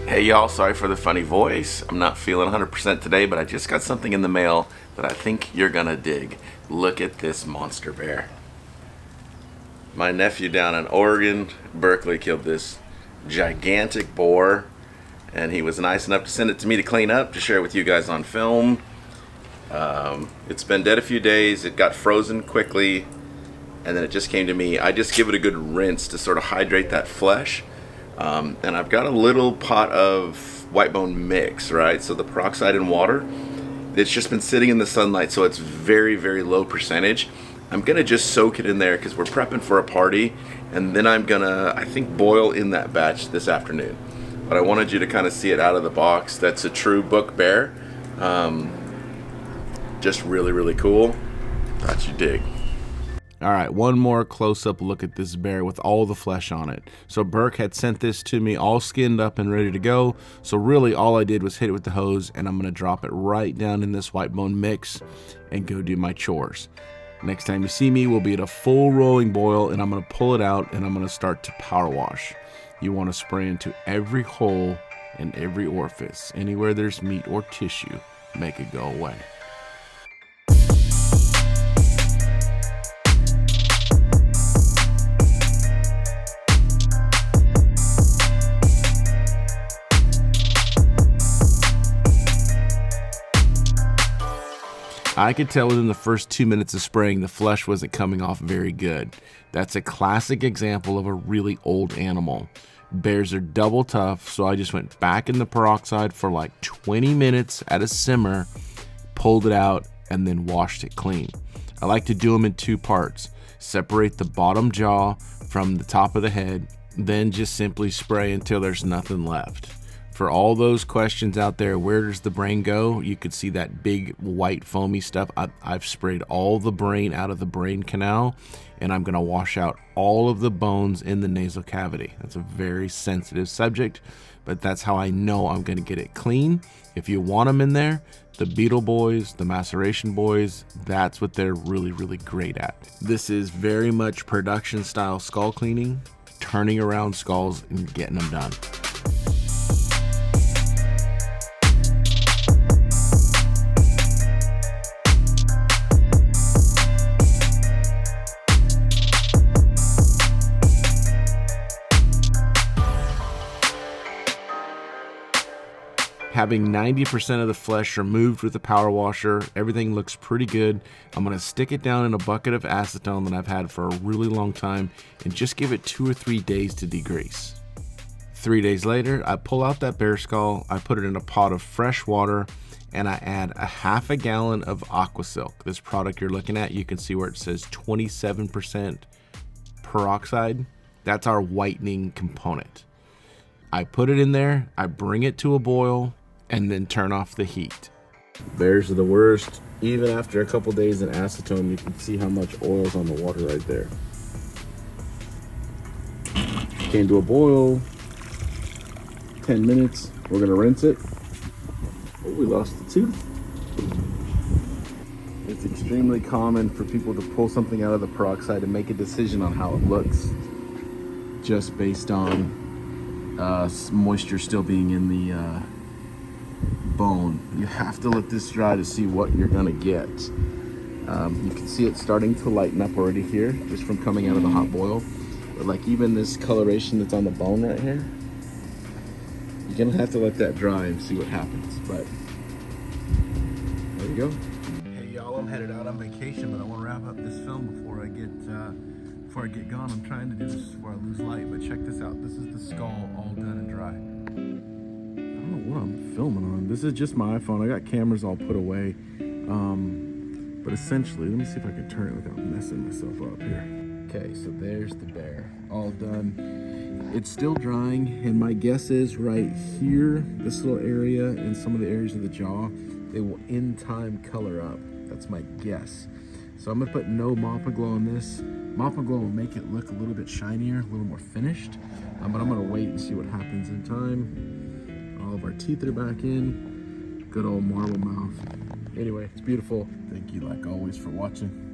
Hey y'all, sorry for the funny voice. I'm not feeling 100% today, but I just got something in the mail that I think you're gonna dig. Look at this monster bear. My nephew down in Oregon, Berkeley, killed this gigantic boar, and he was nice enough to send it to me to clean up, to share with you guys on film. It's been dead a few days, it got frozen quickly, and then it just came to me. I just give it a good rinse to sort of hydrate that flesh. And I've got a little pot of white bone mix, right? So the peroxide and water, it's just been sitting in the sunlight, so it's very, very low percentage. I'm gonna just soak it in there because we're prepping for a party, and then I'm gonna, I think, boil in that batch this afternoon. But I wanted you to kind of see it out of the box. That's a true book bear. Just really, really cool. Thought you'd dig. All right, one more close-up look at this bear with all the flesh on it. So Burke had sent this to me all skinned up and ready to go. So really all I did was hit it with the hose, and I'm gonna drop it right down in this white bone mix and go do my chores. Next time you see me, we'll be at a full rolling boil, and I'm gonna pull it out and I'm gonna start to power wash. You wanna spray into every hole and every orifice. Anywhere there's meat or tissue, make it go away. I could tell within the first 2 minutes of spraying the flesh wasn't coming off very good. That's a classic example of a really old animal. Bears are double tough, so I just went back in the peroxide for like 20 minutes at a simmer, pulled it out, and then washed it clean. I like to do them in two parts. Separate the bottom jaw from the top of the head, then just simply spray until there's nothing left. For all those questions out there, where does the brain go? You could see that big white foamy stuff. I've sprayed all the brain out of the brain canal, and I'm gonna wash out all of the bones in the nasal cavity. That's a very sensitive subject, but that's how I know I'm gonna get it clean. If you want them in there, the Beetle Boys, the Maceration Boys, that's what they're really, really great at. This is very much production style skull cleaning, turning around skulls and getting them done. Having 90% of the flesh removed with the power washer, everything looks pretty good. I'm gonna stick it down in a bucket of acetone that I've had for a really long time and just give it 2 or 3 days to degrease. 3 days later, I pull out that bear skull, I put it in a pot of fresh water, and I add a half a gallon of Aquasilk. This product you're looking at, you can see where it says 27% peroxide. That's our whitening component. I put it in there, I bring it to a boil, and then turn off the heat. Bears are the worst. Even after a couple days in acetone, you can see how much oil's on the water right there. Came to a boil, 10 minutes. We're gonna rinse it. Oh, we lost the tooth. It's extremely common for people to pull something out of the peroxide and make a decision on how it looks just based on moisture still being in the bone. You have to let this dry to see what you're gonna get. You can see it starting to lighten up already here, just from coming out of the hot boil. But like even this coloration that's on the bone right here, you're gonna have to let that dry and see what happens. But there you go. Hey y'all, I'm headed out on vacation, but I want to wrap up this film before I get gone. I'm trying to do this before I lose light, but check this out. This is the skull all done and dry. I don't know what I'm filming on. This is just my iPhone. I got cameras all put away. But essentially, let me see if I can turn it without messing myself up here. Okay, so there's the bear, all done. It's still drying, and my guess is right here, this little area and some of the areas of the jaw, they will in time color up. That's my guess. So I'm gonna put no Mop and Glow on this. Mop and Glow will make it look a little bit shinier, a little more finished. But I'm gonna wait and see what happens in time. All of our teeth are back in. Good old marble mouth. Anyway, it's beautiful. Thank you like always for watching.